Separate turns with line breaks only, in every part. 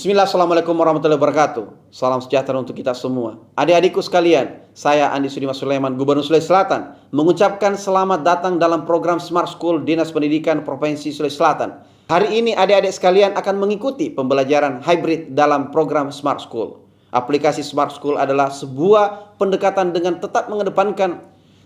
Bismillah, Assalamualaikum warahmatullahi wabarakatuh. Salam sejahtera untuk kita semua. Adik-adikku sekalian, saya Andi Sudimas Sulaiman, Gubernur Sulawesi Selatan, mengucapkan selamat datang dalam program Smart School Dinas Pendidikan Provinsi Sulawesi Selatan. Hari ini adik-adik sekalian akan mengikuti pembelajaran hybrid dalam program Smart School. Aplikasi Smart School adalah sebuah pendekatan dengan tetap mengedepankan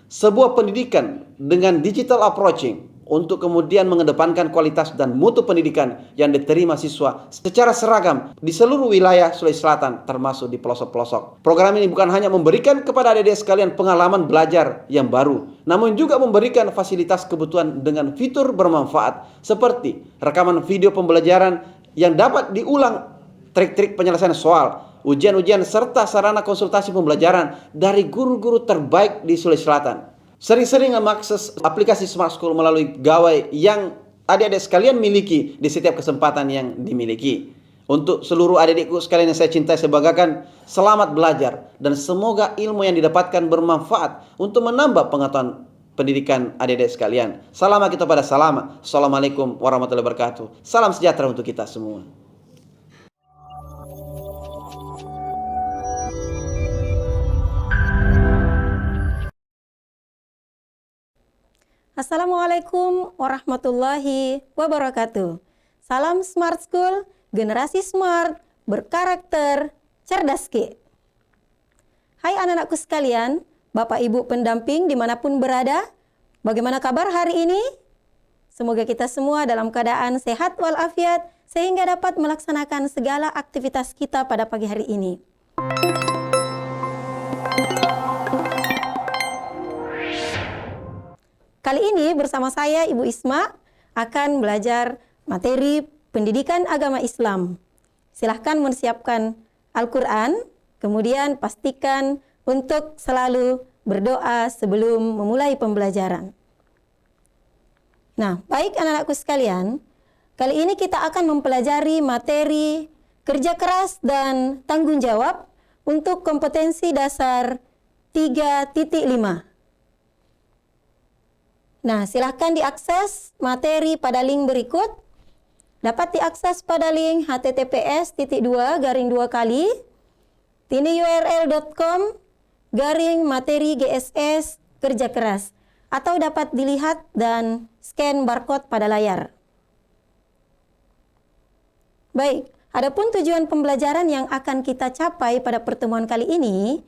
sebuah pendidikan dengan digital approaching, untuk kemudian mengedepankan kualitas dan mutu pendidikan yang diterima siswa secara seragam di seluruh wilayah Sulawesi Selatan, termasuk di pelosok-pelosok. Program ini bukan hanya memberikan kepada adik-adik sekalian pengalaman belajar yang baru, namun juga memberikan fasilitas kebutuhan dengan fitur bermanfaat seperti rekaman video pembelajaran yang dapat diulang, trik-trik penyelesaian soal, ujian-ujian, serta sarana konsultasi pembelajaran dari guru-guru terbaik di Sulawesi Selatan. Sering-sering mengakses aplikasi Smart School melalui gawai yang adik-adik sekalian miliki di setiap kesempatan yang dimiliki. Untuk seluruh adik-adikku sekalian yang saya cintai, saya banggakan, selamat belajar dan semoga ilmu yang didapatkan bermanfaat untuk menambah pengetahuan pendidikan adik-adik sekalian. Salam kita pada salam. Assalamualaikum warahmatullahi wabarakatuh. Salam sejahtera untuk kita semua.
Assalamualaikum warahmatullahi wabarakatuh. Salam Smart School, generasi smart, berkarakter, cerdas Ki. Hai anak-anakku sekalian, Bapak Ibu pendamping dimanapun berada, bagaimana kabar hari ini? Semoga kita semua dalam keadaan sehat walafiat, sehingga dapat melaksanakan segala aktivitas kita pada pagi hari ini. Kali ini bersama saya Ibu Isma akan belajar materi pendidikan agama Islam. Silahkan menyiapkan Al-Quran, kemudian pastikan untuk selalu berdoa sebelum memulai pembelajaran. Nah, baik anak-anakku sekalian, kali ini kita akan mempelajari materi kerja keras dan tanggung jawab untuk kompetensi dasar 3.5. Nah, silahkan diakses materi pada link berikut. Dapat diakses pada link https://tiniurl.com/materi GSS kerja keras, atau dapat dilihat dan scan barcode pada layar. Baik, adapun tujuan pembelajaran yang akan kita capai pada pertemuan kali ini,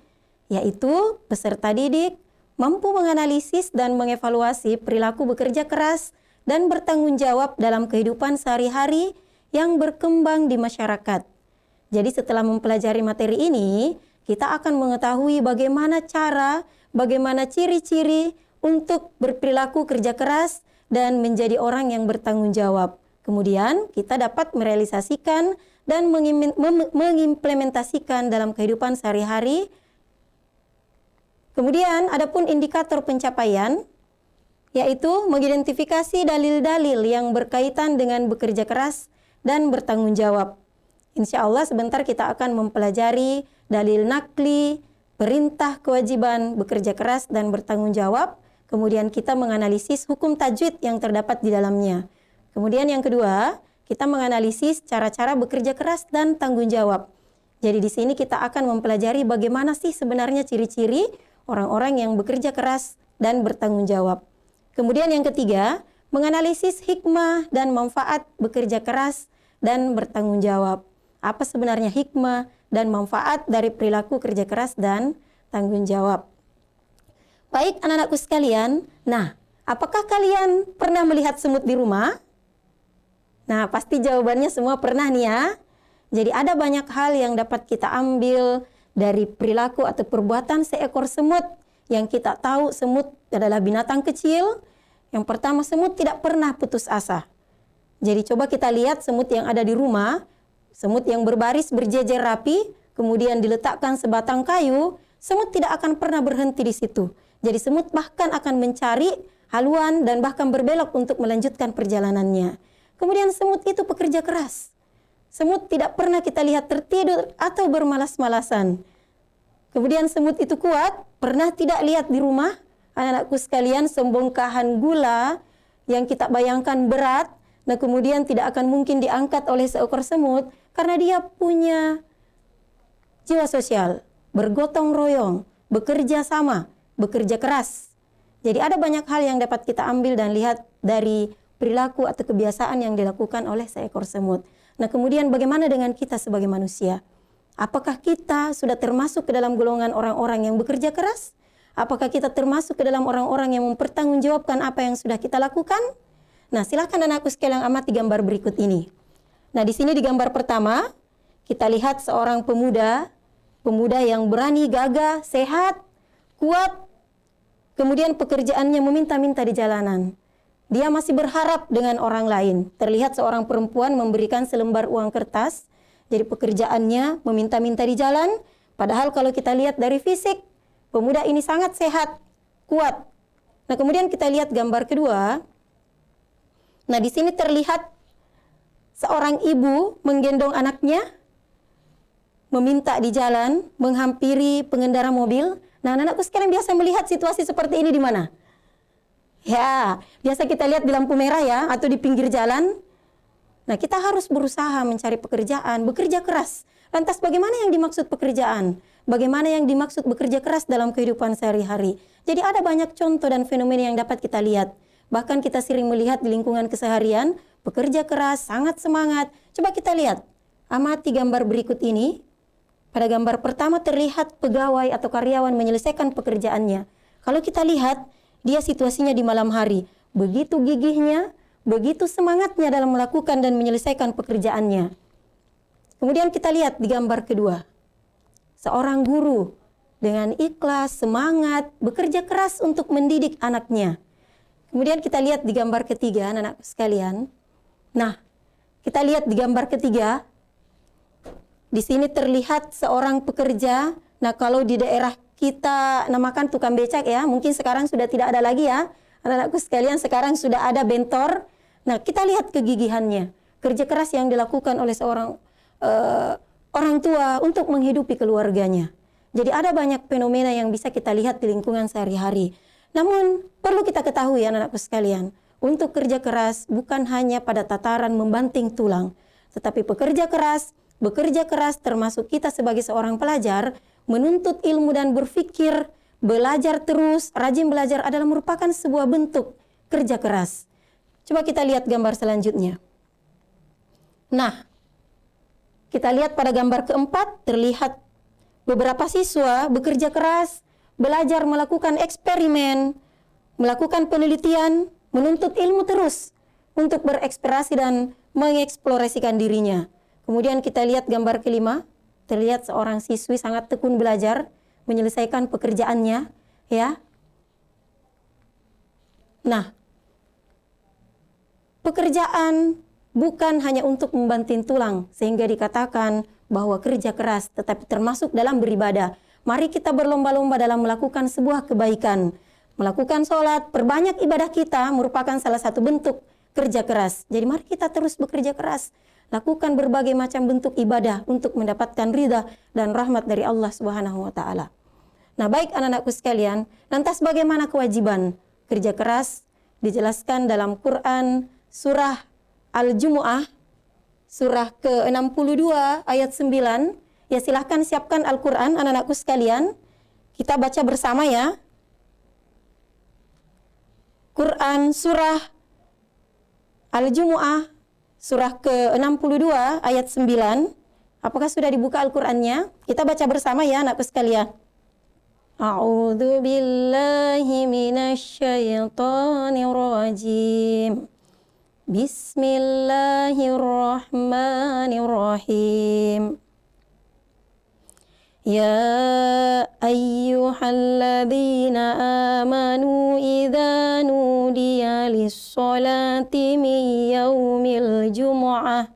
yaitu peserta didik mampu menganalisis dan mengevaluasi perilaku bekerja keras dan bertanggung jawab dalam kehidupan sehari-hari yang berkembang di masyarakat. Jadi setelah mempelajari materi ini, kita akan mengetahui bagaimana cara, bagaimana ciri-ciri untuk berperilaku kerja keras dan menjadi orang yang bertanggung jawab. Kemudian kita dapat merealisasikan dan mengimplementasikan dalam kehidupan sehari-hari. Kemudian, adapun indikator pencapaian, yaitu mengidentifikasi dalil-dalil yang berkaitan dengan bekerja keras dan bertanggung jawab. Insya Allah sebentar kita akan mempelajari dalil nakli, perintah kewajiban bekerja keras dan bertanggung jawab. Kemudian kita menganalisis hukum tajwid yang terdapat di dalamnya. Kemudian yang kedua, kita menganalisis cara-cara bekerja keras dan tanggung jawab. Jadi di sini kita akan mempelajari bagaimana sih sebenarnya ciri-ciri orang-orang yang bekerja keras dan bertanggung jawab. Kemudian yang ketiga, menganalisis hikmah dan manfaat bekerja keras dan bertanggung jawab. Apa sebenarnya hikmah dan manfaat dari perilaku kerja keras dan tanggung jawab? Baik anak-anakku sekalian, nah, apakah kalian pernah melihat semut di rumah? Nah, pasti jawabannya semua pernah nih ya. Jadi ada banyak hal yang dapat kita ambil dari perilaku atau perbuatan seekor semut. Yang kita tahu semut adalah binatang kecil. Yang pertama, semut tidak pernah putus asa. Jadi coba kita lihat semut yang ada di rumah, semut yang berbaris berjejer rapi, kemudian diletakkan sebatang kayu, semut tidak akan pernah berhenti di situ. Jadi semut bahkan akan mencari haluan dan bahkan berbelok untuk melanjutkan perjalanannya. Kemudian semut itu pekerja keras. Semut tidak pernah kita lihat tertidur atau bermalas-malasan. Kemudian semut itu kuat, pernah tidak lihat di rumah, anak-anakku sekalian, sebongkahan gula yang kita bayangkan berat, nah kemudian tidak akan mungkin diangkat oleh seekor semut, Karena dia punya jiwa sosial, bergotong royong, bekerja sama, bekerja keras. Jadi ada banyak hal yang dapat kita ambil dan lihat dari perilaku atau kebiasaan yang dilakukan oleh seekor semut. Nah, kemudian bagaimana dengan kita sebagai manusia? Apakah kita sudah termasuk ke dalam golongan orang-orang yang bekerja keras? Apakah kita termasuk ke dalam orang-orang yang mempertanggungjawabkan apa yang sudah kita lakukan? Nah, silakan anakku sekalian amati gambar berikut ini. Nah, di sini di gambar pertama, kita lihat seorang pemuda yang berani, gagah, sehat, kuat, kemudian pekerjaannya meminta-minta di jalanan. Dia masih berharap dengan orang lain. Terlihat seorang perempuan memberikan selembar uang kertas, jadi pekerjaannya meminta-minta di jalan, padahal kalau kita lihat dari fisik, pemuda ini sangat sehat, kuat. Nah, kemudian kita lihat gambar kedua. Nah, di sini terlihat seorang ibu menggendong anaknya, meminta di jalan, menghampiri pengendara mobil. Nah, anak-anakku sekalian biasa melihat situasi seperti ini di mana? Ya, biasa kita lihat di lampu merah ya, atau di pinggir jalan. Nah, kita harus berusaha mencari pekerjaan, bekerja keras. Lantas bagaimana yang dimaksud pekerjaan? Bagaimana yang dimaksud bekerja keras dalam kehidupan sehari-hari? Jadi ada banyak contoh dan fenomena yang dapat kita lihat. Bahkan kita sering melihat di lingkungan keseharian, pekerja keras, sangat semangat. Coba kita lihat, amati gambar berikut ini. Pada gambar pertama terlihat pegawai atau karyawan menyelesaikan pekerjaannya. Kalau kita lihat, dia situasinya di malam hari. Begitu gigihnya, begitu semangatnya dalam melakukan dan menyelesaikan pekerjaannya. Kemudian kita lihat di gambar kedua. Seorang guru dengan ikhlas, semangat, bekerja keras untuk mendidik anaknya. Kemudian kita lihat di gambar ketiga, anak-anak sekalian. Nah, kita lihat di gambar ketiga. Di sini terlihat seorang pekerja. Nah, kalau di daerah kita namakan tukang becak ya, mungkin sekarang sudah tidak ada lagi ya. Anak-anakku sekalian, sekarang sudah ada bentor. Nah, kita lihat kegigihannya. Kerja keras yang dilakukan oleh seorang orang tua untuk menghidupi keluarganya. Jadi ada banyak fenomena yang bisa kita lihat di lingkungan sehari-hari. Namun, perlu kita ketahui anak-anakku sekalian, untuk kerja keras bukan hanya pada tataran membanting tulang, tetapi bekerja keras termasuk kita sebagai seorang pelajar, menuntut ilmu dan berpikir, belajar terus, rajin belajar adalah merupakan sebuah bentuk kerja keras. Coba kita lihat gambar selanjutnya. Nah, kita lihat pada gambar keempat, terlihat beberapa siswa bekerja keras, belajar melakukan eksperimen, melakukan penelitian, menuntut ilmu terus untuk bereksplorasi dan mengeksplorasikan dirinya. Kemudian kita lihat gambar kelima, terlihat seorang siswi sangat tekun belajar, menyelesaikan pekerjaannya, ya. Nah, pekerjaan bukan hanya untuk membanting tulang, sehingga dikatakan bahwa kerja keras, tetapi termasuk dalam beribadah. Mari kita berlomba-lomba dalam melakukan sebuah kebaikan. Melakukan sholat, perbanyak ibadah kita merupakan salah satu bentuk kerja keras. Jadi mari kita terus bekerja keras. Lakukan berbagai macam bentuk ibadah untuk mendapatkan ridha dan rahmat dari Allah Subhanahu wa Ta'ala. Nah, baik anak-anakku sekalian, lantas bagaimana kewajiban kerja keras? Dijelaskan dalam Quran surah Al-Jumu'ah, surah ke-62 ayat 9. Ya, silahkan siapkan Al-Quran anak-anakku sekalian. Kita baca bersama ya. Quran surah Al-Jumu'ah, surah ke-62 ayat 9. Apakah sudah dibuka Al-Qur'annya? Kita baca bersama ya anakku sekalian. A'udzu billahi minasyaitonir rajim. Bismillahirrahmanirrahim. Ya ayyuhalladzina amanu idza nudiya lis-sholati min yaumil jumu'ah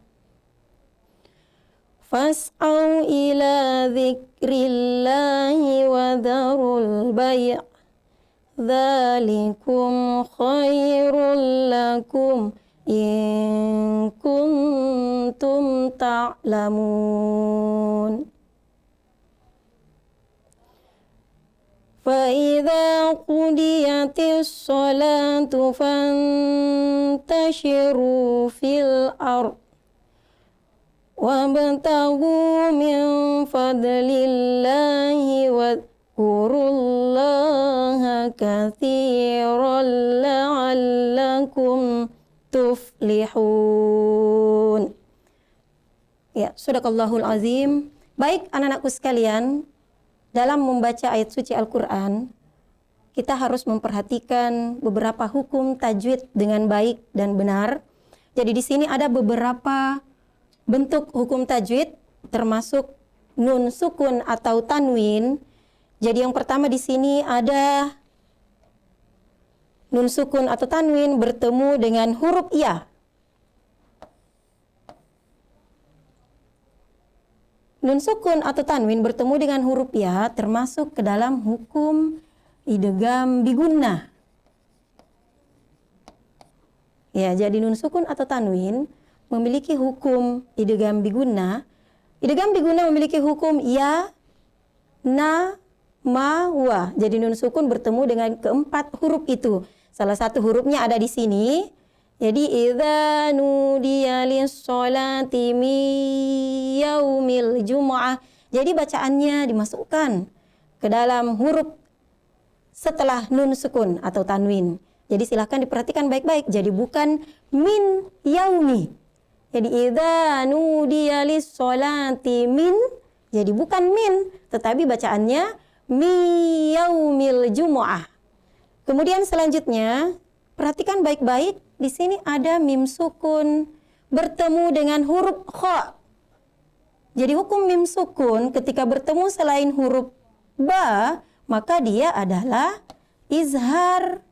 fas'au ila dzikrillahi wa dzarul bai' dzalikum khairul lakum in kuntum ta'lamun. فَإِذَا قُضِيَتِ الصَّلَاةُ فَانتَشِرُوا فِي الْأَرْضِ wabtaghu min fadlillahi wadhkurullaha katsiran la'allakum tuflihun. Ya, sadaqallahul azim. Baik anak-anakku sekalian, dalam membaca ayat suci Al-Quran, kita harus memperhatikan beberapa hukum tajwid dengan baik dan benar. Jadi di sini ada beberapa bentuk hukum tajwid, termasuk nun sukun atau tanwin. Jadi yang pertama di sini ada nun sukun atau tanwin bertemu dengan huruf ya. Nun sukun atau tanwin bertemu dengan huruf ya termasuk ke dalam hukum idgham bigunnah. Ya, jadi nun sukun atau tanwin memiliki hukum idgham bigunnah. Idgham bigunnah memiliki hukum ya, na, ma, wa. Jadi nun sukun bertemu dengan keempat huruf itu. Salah satu hurufnya ada di sini. Jadi idza nudiya lis-sholati min yaumil jumu'ah. Jadi bacaannya dimasukkan ke dalam huruf setelah nun sukun atau tanwin. Jadi silahkan diperhatikan baik-baik. Jadi bukan min yaumi. Jadi idza nudiya lis-sholati min. Jadi bukan min, tetapi bacaannya min yaumil jumu'ah. Kemudian selanjutnya perhatikan baik-baik. Di sini ada mim sukun bertemu dengan huruf kha. Jadi hukum mim sukun ketika bertemu selain huruf ba, maka dia adalah izhar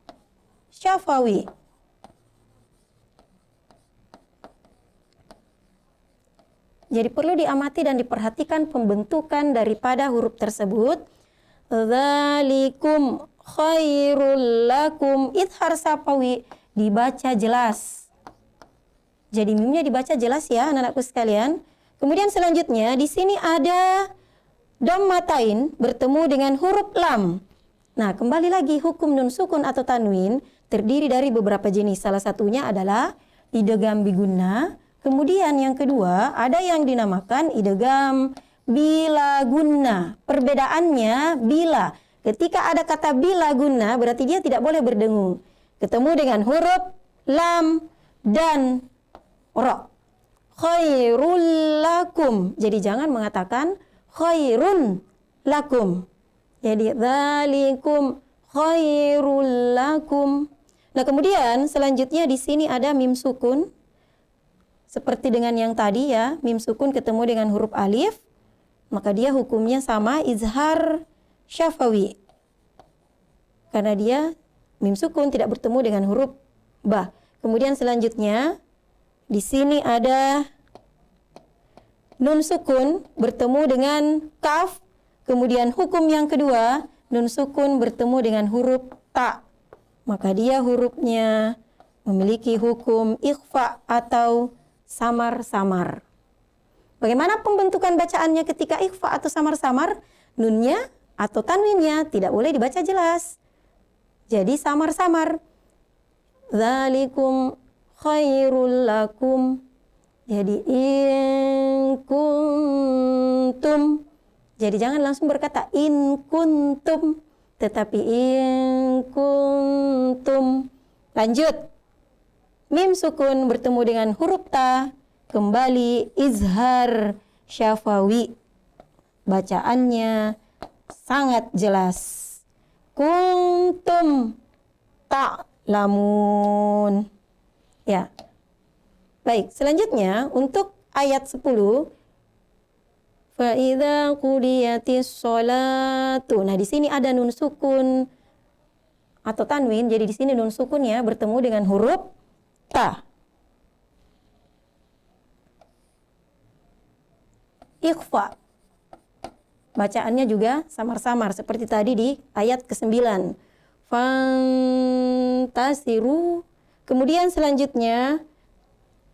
syafawi. Jadi perlu diamati dan diperhatikan pembentukan daripada huruf tersebut. Dzalikum khairul lakum, izhar syafawi, dibaca jelas. Jadi mimnya dibaca jelas ya anak-anakku sekalian. Kemudian selanjutnya di sini ada dhammatain bertemu dengan huruf lam. Nah, kembali lagi hukum nun sukun atau tanwin terdiri dari beberapa jenis. Salah satunya adalah idgham bigunnah. Kemudian yang kedua ada yang dinamakan idgham bila gunnah. Perbedaannya bila. Ketika ada kata bila gunnah berarti dia tidak boleh berdengung. Ketemu dengan huruf lam dan ra. Khairul lakum. Jadi jangan mengatakan khairun lakum. Jadi dzalikum khairul lakum. Nah, kemudian selanjutnya di sini ada mim sukun. Seperti dengan yang tadi ya, mim sukun ketemu dengan huruf alif, maka dia hukumnya sama izhar syafawi. Karena dia mim sukun tidak bertemu dengan huruf ba. Kemudian selanjutnya di sini ada nun sukun bertemu dengan kaf. Kemudian hukum yang kedua, nun sukun bertemu dengan huruf ta. Maka dia hurufnya memiliki hukum ikhfa atau samar-samar. Bagaimana pembentukan bacaannya ketika ikhfa atau samar-samar? Nunnya atau tanwinnya tidak boleh dibaca jelas. Jadi samar-samar. Dzalikum khairul lakum. Jadi in kuntum. Jadi jangan langsung berkata in kuntum, tetapi in kuntum. Lanjut. Mim sukun bertemu dengan huruf ta, kembali izhar syafawi. Bacaannya sangat jelas. Kuntum ta'lamun. Ya. Baik, selanjutnya untuk ayat 10. Fa idza qudiyatis sholatu. Nah, di sini ada nun sukun atau tanwin. Jadi di sini nun sukunnya bertemu dengan huruf ta. Ikhfa. Bacaannya juga samar-samar seperti tadi di ayat ke-9. Fantasiru. Kemudian selanjutnya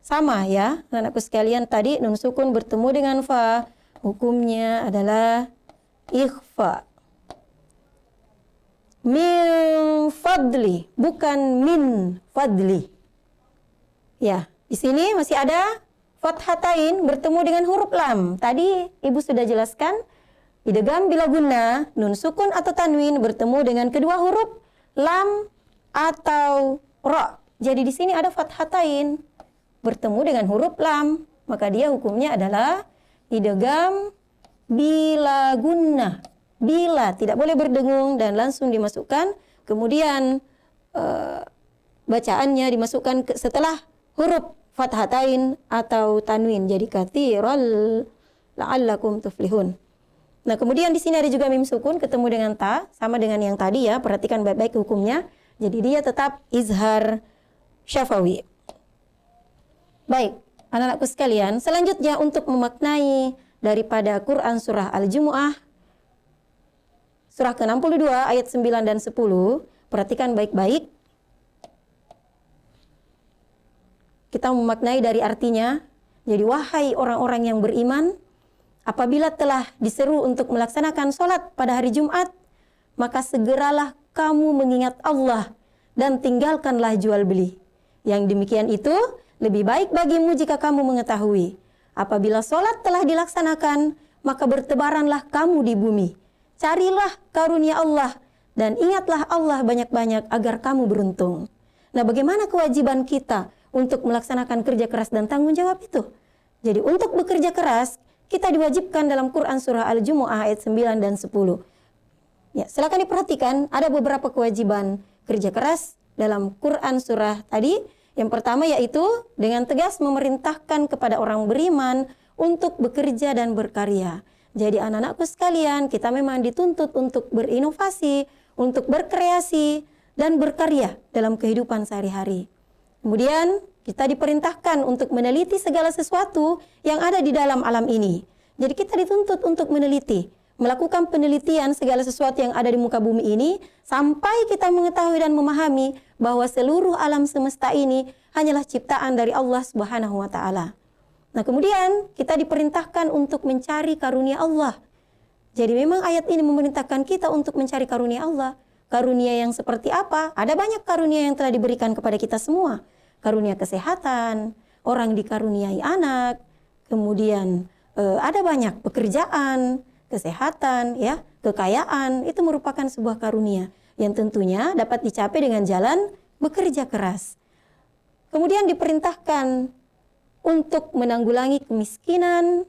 sama ya, anakku sekalian, tadi nun sukun bertemu dengan fa. Hukumnya adalah ikhfa. Min fadli, bukan min fadli. Ya, di sini masih ada Fathatain bertemu dengan huruf lam. Tadi Ibu sudah jelaskan, idgham bila gunnah, nun sukun atau tanwin bertemu dengan kedua huruf lam atau ra. Jadi di sini ada fathatain bertemu dengan huruf lam, maka dia hukumnya adalah idgham bila gunnah. Bila tidak boleh berdengung dan langsung dimasukkan, kemudian bacaannya dimasukkan setelah huruf fathatain atau tanwin, jadi kathiral la'allakum tuflihun. Nah, kemudian di sini ada juga mim sukun ketemu dengan ta, sama dengan yang tadi ya, perhatikan baik-baik hukumnya. Jadi dia tetap izhar syafawi. Baik, anak-anakku sekalian, selanjutnya untuk memaknai daripada Quran surah Al-Jumu'ah surah ke-62 ayat 9 dan 10, perhatikan baik-baik. Kita memaknai dari artinya. Jadi wahai orang-orang yang beriman, apabila telah diseru untuk melaksanakan sholat pada hari Jumat, maka segeralah kamu mengingat Allah dan tinggalkanlah jual beli. Yang demikian itu lebih baik bagimu jika kamu mengetahui. Apabila sholat telah dilaksanakan, maka bertebaranlah kamu di bumi. Carilah karunia Allah dan ingatlah Allah banyak-banyak agar kamu beruntung. Nah, bagaimana kewajiban kita untuk melaksanakan kerja keras dan tanggung jawab itu? Jadi untuk bekerja keras, kita diwajibkan dalam Quran surah Al-Jumu'ah ayat 9 dan 10. Ya, silakan diperhatikan, ada beberapa kewajiban kerja keras dalam Quran surah tadi. Yang pertama yaitu dengan tegas memerintahkan kepada orang beriman untuk bekerja dan berkarya. Jadi anak-anakku sekalian, kita memang dituntut untuk berinovasi, untuk berkreasi, dan berkarya dalam kehidupan sehari-hari. Kemudian kita diperintahkan untuk meneliti segala sesuatu yang ada di dalam alam ini. Jadi kita dituntut untuk meneliti, melakukan penelitian segala sesuatu yang ada di muka bumi ini, sampai kita mengetahui dan memahami bahwa seluruh alam semesta ini hanyalah ciptaan dari Allah Subhanahu wa Ta'ala. Nah, kemudian kita diperintahkan untuk mencari karunia Allah. Jadi memang ayat ini memerintahkan kita untuk mencari karunia Allah. Karunia yang seperti apa? Ada banyak karunia yang telah diberikan kepada kita semua. Karunia kesehatan, orang dikaruniai anak, kemudian ada banyak pekerjaan, kesehatan, ya, kekayaan, itu merupakan sebuah karunia yang tentunya dapat dicapai dengan jalan bekerja keras. Kemudian diperintahkan untuk menanggulangi kemiskinan,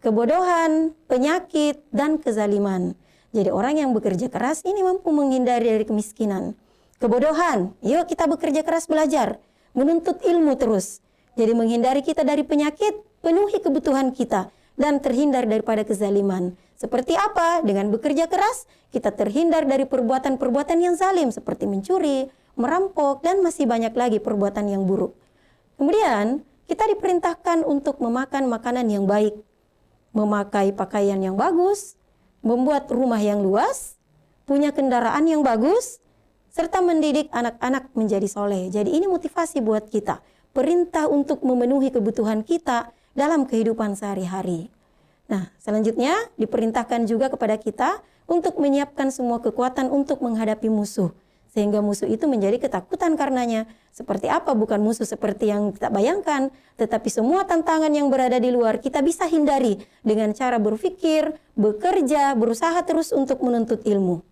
kebodohan, penyakit, dan kezaliman. Jadi orang yang bekerja keras ini mampu menghindari dari kemiskinan. Kebodohan, yuk kita bekerja keras belajar, menuntut ilmu terus. Jadi menghindari kita dari penyakit, penuhi kebutuhan kita, dan terhindar daripada kezaliman. Seperti apa? Dengan bekerja keras, kita terhindar dari perbuatan-perbuatan yang zalim, seperti mencuri, merampok, dan masih banyak lagi perbuatan yang buruk. Kemudian, kita diperintahkan untuk memakan makanan yang baik, memakai pakaian yang bagus, membuat rumah yang luas, punya kendaraan yang bagus, serta mendidik anak-anak menjadi soleh. Jadi ini motivasi buat kita, perintah untuk memenuhi kebutuhan kita dalam kehidupan sehari-hari. Nah, selanjutnya diperintahkan juga kepada kita untuk menyiapkan semua kekuatan untuk menghadapi musuh, sehingga musuh itu menjadi ketakutan karenanya. Seperti apa? Bukan musuh seperti yang kita bayangkan, tetapi semua tantangan yang berada di luar kita bisa hindari dengan cara berpikir, bekerja, berusaha terus untuk menuntut ilmu.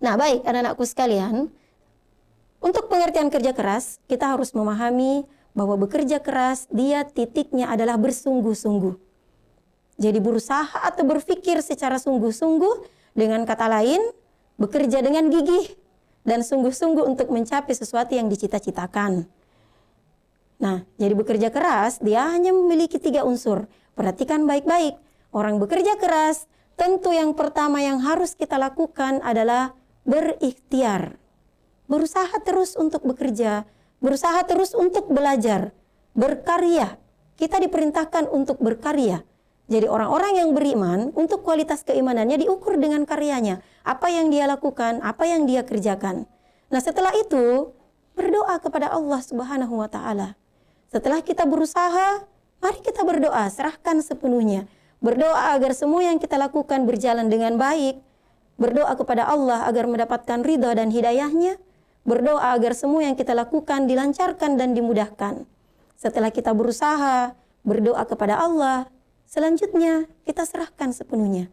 Nah, baik anak-anakku sekalian, untuk pengertian kerja keras, kita harus memahami bahwa bekerja keras, dia titiknya adalah bersungguh-sungguh. Jadi berusaha atau berpikir secara sungguh-sungguh, dengan kata lain, bekerja dengan gigih, dan sungguh-sungguh untuk mencapai sesuatu yang dicita-citakan. Nah, jadi bekerja keras, dia hanya memiliki 3 unsur. Perhatikan baik-baik. Orang bekerja keras, tentu yang pertama yang harus kita lakukan adalah berikhtiar. Berusaha terus untuk bekerja, berusaha terus untuk belajar, berkarya. Kita diperintahkan untuk berkarya. Jadi orang-orang yang beriman, untuk kualitas keimanannya diukur dengan karyanya. Apa yang dia lakukan, apa yang dia kerjakan. Nah, setelah itu, berdoa kepada Allah Subhanahu wa Ta'ala. Setelah kita berusaha, mari kita berdoa, serahkan sepenuhnya. Berdoa agar semua yang kita lakukan berjalan dengan baik. Berdoa kepada Allah agar mendapatkan ridha dan hidayahnya. Berdoa agar semua yang kita lakukan dilancarkan dan dimudahkan. Setelah kita berusaha, berdoa kepada Allah. Selanjutnya kita serahkan sepenuhnya.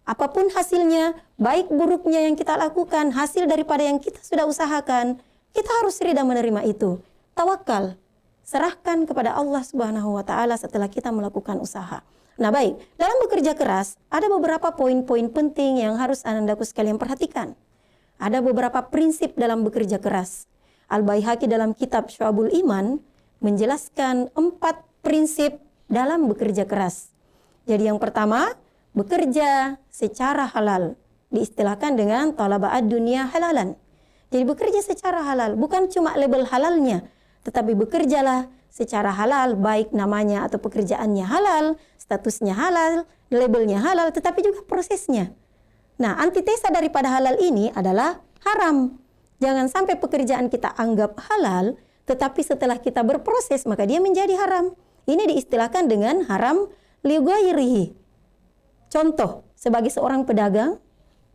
Apapun hasilnya, baik buruknya yang kita lakukan, hasil daripada yang kita sudah usahakan, kita harus rida menerima itu. Tawakal, serahkan kepada Allah Subhanahu wa taala setelah kita melakukan usaha. Nah, baik, dalam bekerja keras ada beberapa poin-poin penting yang harus anandaku sekalian perhatikan. Ada beberapa prinsip dalam bekerja keras. Al-Baihaqi dalam kitab Syu'abul Iman menjelaskan 4 prinsip dalam bekerja keras. Jadi yang pertama, bekerja secara halal. Diistilahkan dengan talaba ad-dunya halalan. Jadi bekerja secara halal, bukan cuma label halalnya, tetapi bekerjalah secara halal, baik namanya atau pekerjaannya halal, statusnya halal, labelnya halal, tetapi juga prosesnya. Nah, antitesa daripada halal ini adalah haram. Jangan sampai pekerjaan kita anggap halal, tetapi setelah kita berproses maka dia menjadi haram. Ini diistilahkan dengan haram li ghairihi. Contoh, sebagai seorang pedagang,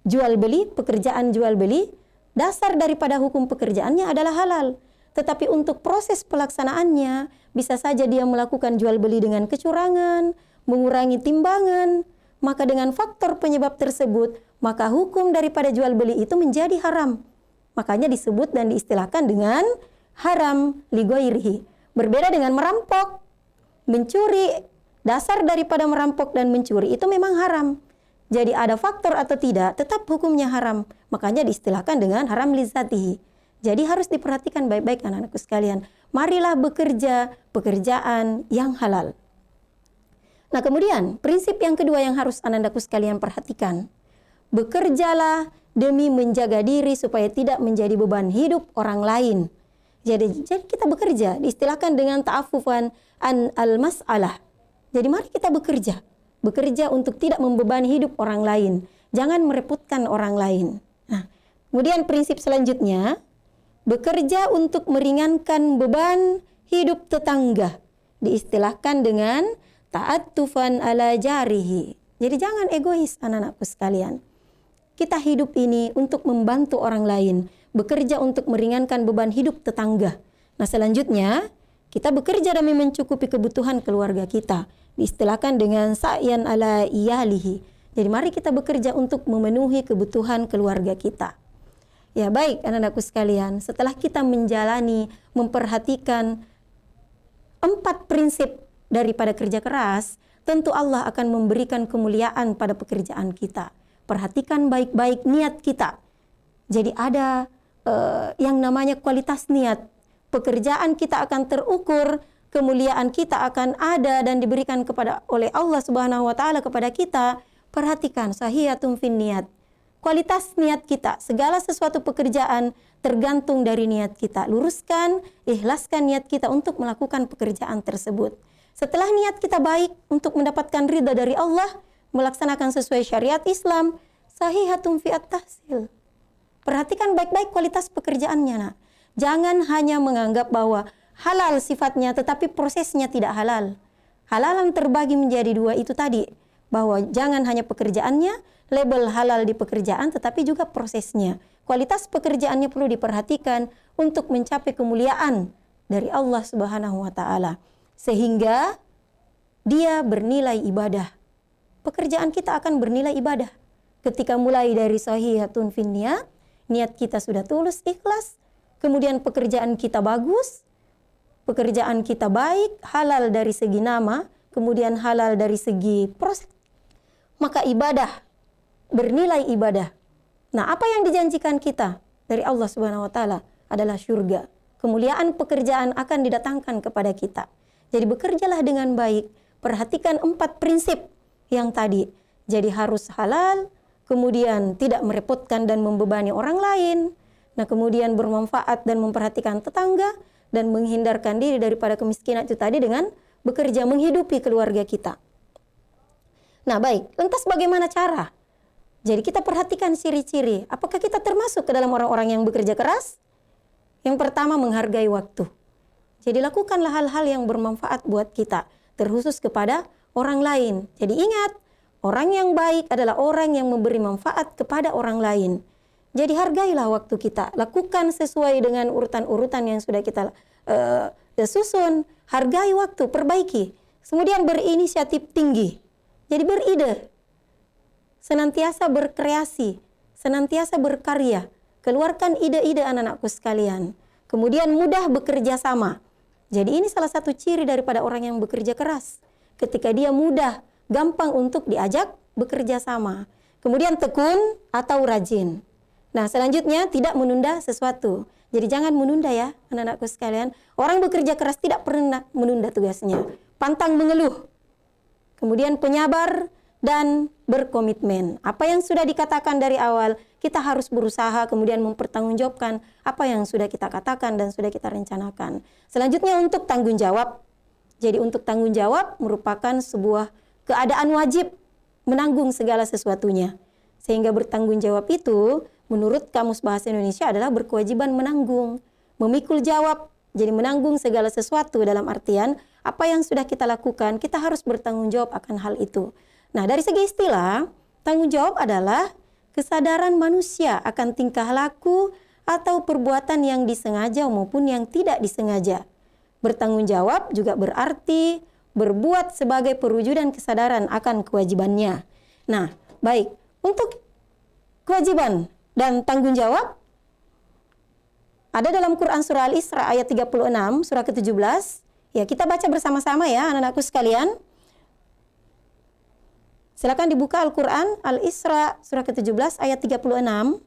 jual beli, pekerjaan jual beli, dasar daripada hukum pekerjaannya adalah halal. Tetapi untuk proses pelaksanaannya, bisa saja dia melakukan jual beli dengan kecurangan, mengurangi timbangan, maka dengan faktor penyebab tersebut, maka hukum daripada jual beli itu menjadi haram. Makanya disebut dan diistilahkan dengan haram li ghairihi. Berbeda dengan merampok, mencuri, dasar daripada merampok dan mencuri itu memang haram. Jadi ada faktor atau tidak, tetap hukumnya haram. Makanya diistilahkan dengan haram li zatihi. Jadi harus diperhatikan baik-baik anak-anakku sekalian. Marilah bekerja pekerjaan yang halal. Nah, kemudian prinsip yang kedua yang harus anak-anakku sekalian perhatikan. Bekerjalah demi menjaga diri supaya tidak menjadi beban hidup orang lain. Jadi kita bekerja, diistilahkan dengan ta'affufan an al-mas'alah. Jadi mari kita bekerja. Bekerja untuk tidak membebani hidup orang lain. Jangan merepotkan orang lain. Nah, kemudian prinsip selanjutnya, bekerja untuk meringankan beban hidup tetangga. Diistilahkan dengan ta'attufan ala jarihi. Jadi jangan egois anak-anakku sekalian. Kita hidup ini untuk membantu orang lain, bekerja untuk meringankan beban hidup tetangga. Nah, selanjutnya kita bekerja demi mencukupi kebutuhan keluarga kita. Diistilahkan dengan sa'yan ala iyalihi. Jadi mari kita bekerja untuk memenuhi kebutuhan keluarga kita. Ya baik anak-anakku sekalian, setelah kita menjalani, memperhatikan 4 prinsip daripada kerja keras, tentu Allah akan memberikan kemuliaan pada pekerjaan kita. Perhatikan baik-baik niat kita. Jadi ada yang namanya kualitas niat. Pekerjaan kita akan terukur, kemuliaan kita akan ada dan diberikan oleh Allah Subhanahu wa taala kepada kita. Perhatikan sahihatun fin niat. Kualitas niat kita, segala sesuatu pekerjaan tergantung dari niat kita. Luruskan, ikhlaskan niat kita untuk melakukan pekerjaan tersebut. Setelah niat kita baik untuk mendapatkan ridha dari Allah, melaksanakan sesuai syariat Islam, sahihatun fi at-tahsil. Perhatikan baik-baik kualitas pekerjaannya, nak. Jangan hanya menganggap bahwa halal sifatnya tetapi prosesnya tidak halal. Halalan terbagi menjadi 2 itu tadi, bahwa jangan hanya pekerjaannya, label halal di pekerjaan tetapi juga prosesnya. Kualitas pekerjaannya perlu diperhatikan untuk mencapai kemuliaan dari Allah Subhanahu wa taala sehingga dia bernilai ibadah. Pekerjaan kita akan bernilai ibadah ketika mulai dari sahihatun fin niat, niat kita sudah tulus, ikhlas, kemudian pekerjaan kita bagus, pekerjaan kita baik, halal dari segi nama, kemudian halal dari segi proses, maka ibadah bernilai ibadah. Nah, apa yang dijanjikan kita dari Allah Subhanahu wa taala adalah syurga. Kemuliaan pekerjaan akan didatangkan kepada kita. Jadi bekerjalah dengan baik, perhatikan 4 prinsip yang tadi. Jadi harus halal, kemudian tidak merepotkan dan membebani orang lain. Nah, kemudian bermanfaat dan memperhatikan tetangga dan menghindarkan diri daripada kemiskinan itu tadi dengan bekerja menghidupi keluarga kita. Nah, baik, lantas bagaimana cara? Jadi kita perhatikan ciri-ciri. Apakah kita termasuk ke dalam orang-orang yang bekerja keras? Yang pertama, menghargai waktu. Jadi lakukanlah hal-hal yang bermanfaat buat kita, terkhusus kepada orang lain. Jadi ingat, orang yang baik adalah orang yang memberi manfaat kepada orang lain. Jadi hargailah waktu kita, lakukan sesuai dengan urutan-urutan yang sudah kita susun. Hargai waktu, perbaiki. Kemudian berinisiatif tinggi. Jadi beride. Senantiasa berkreasi, senantiasa berkarya. Keluarkan ide-ide anak-anakku sekalian. Kemudian mudah bekerja sama. Jadi ini salah satu ciri daripada orang yang bekerja keras. Ketika dia mudah, gampang untuk diajak bekerja sama. Kemudian tekun atau rajin. Nah, selanjutnya tidak menunda sesuatu. Jadi jangan menunda ya anak-anakku sekalian. Orang bekerja keras tidak pernah menunda tugasnya. Pantang mengeluh. Kemudian penyabar dan berkomitmen. Apa yang sudah dikatakan dari awal, kita harus berusaha kemudian mempertanggungjawabkan apa yang sudah kita katakan dan sudah kita rencanakan. Selanjutnya untuk tanggung jawab. Jadi untuk tanggung jawab merupakan sebuah keadaan wajib menanggung segala sesuatunya. Sehingga bertanggung jawab itu menurut Kamus Bahasa Indonesia adalah berkewajiban menanggung, memikul jawab. Jadi menanggung segala sesuatu dalam artian apa yang sudah kita lakukan, kita harus bertanggung jawab akan hal itu. Nah, dari segi istilah, tanggung jawab adalah kesadaran manusia akan tingkah laku atau perbuatan yang disengaja maupun yang tidak disengaja. Bertanggung jawab juga berarti berbuat sebagai perwujudan kesadaran akan kewajibannya. Nah, baik. Untuk kewajiban dan tanggung jawab, ada dalam Quran Surah Al-Isra ayat 36, surah ke-17. Ya, kita baca bersama-sama ya anak-anakku sekalian. Silakan dibuka Al-Quran, Al-Isra, surah ke-17, ayat 36.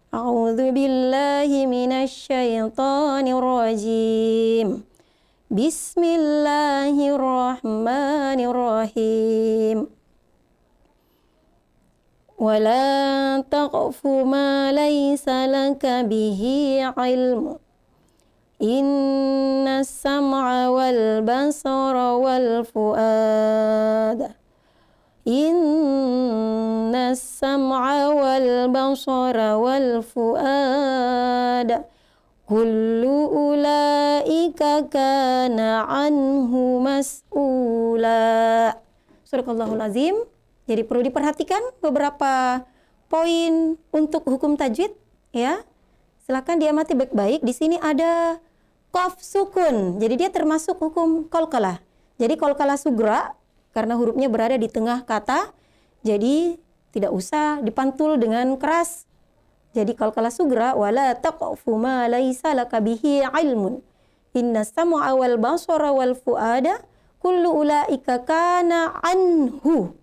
A'udzu billahi minasyaitonir rajim. Bismillahirrahmanirrahim. Wala taqfu ma laysa laka bihi ilmu. Inna sam'a wal basara wal fu'ada. Inna sam'a wal basara wal fu'ada kullu ulaika kana anhu mas'ula. Surahul Azim. Jadi perlu diperhatikan beberapa poin untuk hukum tajwid ya. Silakan diamati baik-baik. Di sini ada qaf sukun. Jadi dia termasuk hukum qalqalah. Jadi qalqalah sugra karena hurufnya berada di tengah kata, jadi tidak usah dipantul dengan keras. Jadi qalqalah sugra, wala taqfu ma laisa laka bihi ilmun. Inna sam'a wal basara wal fuada kullu ulaika kana anhu.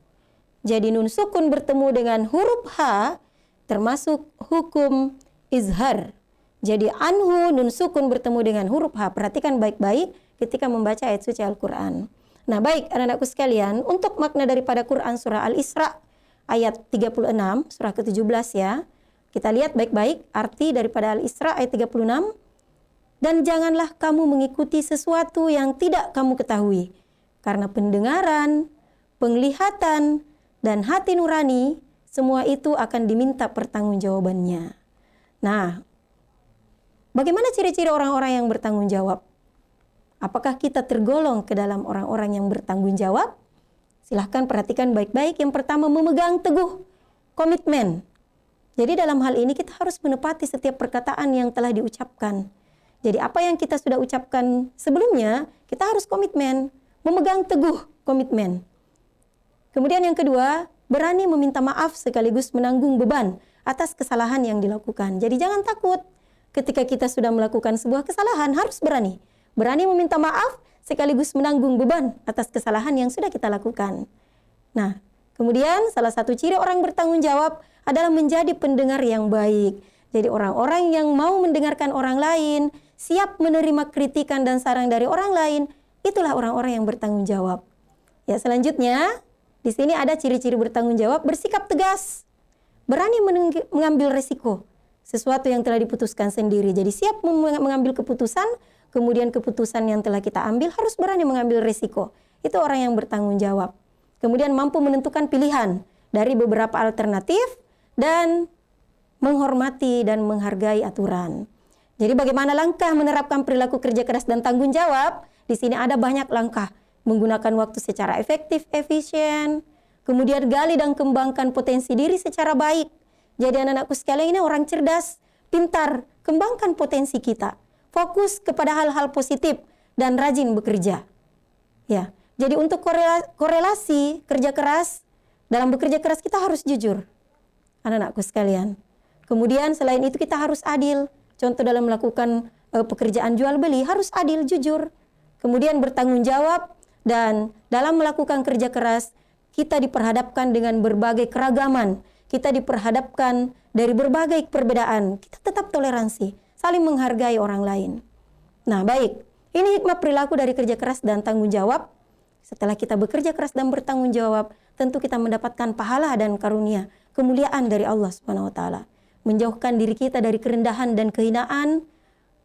Jadi nun sukun bertemu dengan huruf H termasuk hukum izhar. Jadi anhu nun sukun bertemu dengan huruf H. Perhatikan baik-baik ketika membaca ayat suci Al-Quran. Nah baik anak-anakku sekalian, untuk makna daripada Quran surah Al-Isra ayat 36, surah ke-17 ya. Kita lihat baik-baik arti daripada Al-Isra ayat 36. Dan janganlah kamu mengikuti sesuatu yang tidak kamu ketahui. Karena pendengaran, penglihatan, dan hati nurani, semua itu akan diminta pertanggungjawabannya. Nah, bagaimana ciri-ciri orang-orang yang bertanggung jawab? Apakah kita tergolong ke dalam orang-orang yang bertanggung jawab? Silahkan perhatikan baik-baik. Yang pertama, memegang teguh komitmen. Jadi dalam hal ini kita harus menepati setiap perkataan yang telah diucapkan. Jadi apa yang kita sudah ucapkan sebelumnya, kita harus komitmen, memegang teguh komitmen. Kemudian yang kedua, berani meminta maaf sekaligus menanggung beban atas kesalahan yang dilakukan. Jadi jangan takut ketika kita sudah melakukan sebuah kesalahan, harus berani. Berani meminta maaf sekaligus menanggung beban atas kesalahan yang sudah kita lakukan. Nah, kemudian salah satu ciri orang bertanggung jawab adalah menjadi pendengar yang baik. Jadi orang-orang yang mau mendengarkan orang lain, siap menerima kritikan dan saran dari orang lain, itulah orang-orang yang bertanggung jawab. Ya, selanjutnya di sini ada ciri-ciri bertanggung jawab, bersikap tegas, berani mengambil resiko sesuatu yang telah diputuskan sendiri. Jadi siap mengambil keputusan. Kemudian keputusan yang telah kita ambil harus berani mengambil risiko. Itu orang yang bertanggung jawab. Kemudian mampu menentukan pilihan dari beberapa alternatif dan menghormati dan menghargai aturan. Jadi bagaimana langkah menerapkan perilaku kerja keras dan tanggung jawab? Di sini ada banyak langkah. Menggunakan waktu secara efektif, efisien. Kemudian gali dan kembangkan potensi diri secara baik. Jadi anak-anakku sekalian ini orang cerdas, pintar, kembangkan potensi kita. Fokus kepada hal-hal positif dan rajin bekerja. Ya, Jadi untuk korelasi kerja keras, dalam bekerja keras kita harus jujur, anak-anakku sekalian. Kemudian selain itu kita harus adil. Contoh dalam melakukan pekerjaan jual beli harus adil, jujur. Kemudian bertanggung jawab, dan dalam melakukan kerja keras kita diperhadapkan dengan berbagai keragaman. Kita diperhadapkan dari berbagai perbedaan. Kita tetap toleransi, saling menghargai orang lain. Nah, baik. Ini hikmah perilaku dari kerja keras dan tanggung jawab. Setelah kita bekerja keras dan bertanggung jawab, tentu kita mendapatkan pahala dan karunia, kemuliaan dari Allah Subhanahu wa taala. Menjauhkan diri kita dari kerendahan dan kehinaan,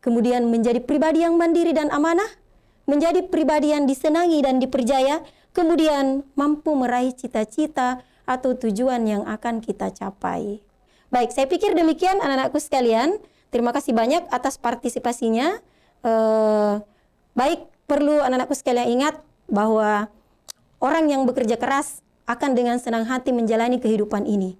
kemudian menjadi pribadi yang mandiri dan amanah, menjadi pribadi yang disenangi dan dipercaya, kemudian mampu meraih cita-cita atau tujuan yang akan kita capai. Baik, saya pikir demikian anak-anakku sekalian. Terima kasih banyak atas partisipasinya. Baik, perlu anak-anakku sekalian ingat bahwa orang yang bekerja keras akan dengan senang hati menjalani kehidupan ini.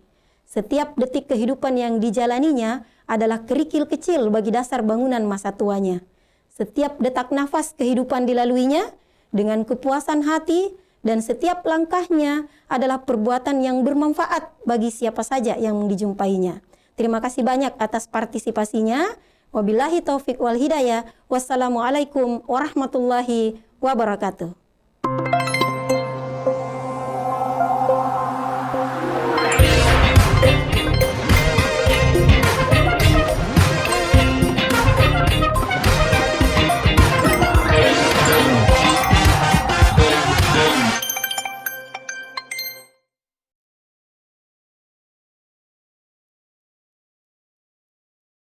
Setiap detik kehidupan yang dijalaninya adalah kerikil kecil bagi dasar bangunan masa tuanya. Setiap detak nafas kehidupan dilaluinya dengan kepuasan hati, dan setiap langkahnya adalah perbuatan yang bermanfaat bagi siapa saja yang dijumpainya. Terima kasih banyak atas partisipasinya. Wabillahi taufik wal hidayah. Wassalamualaikum warahmatullahi wabarakatuh.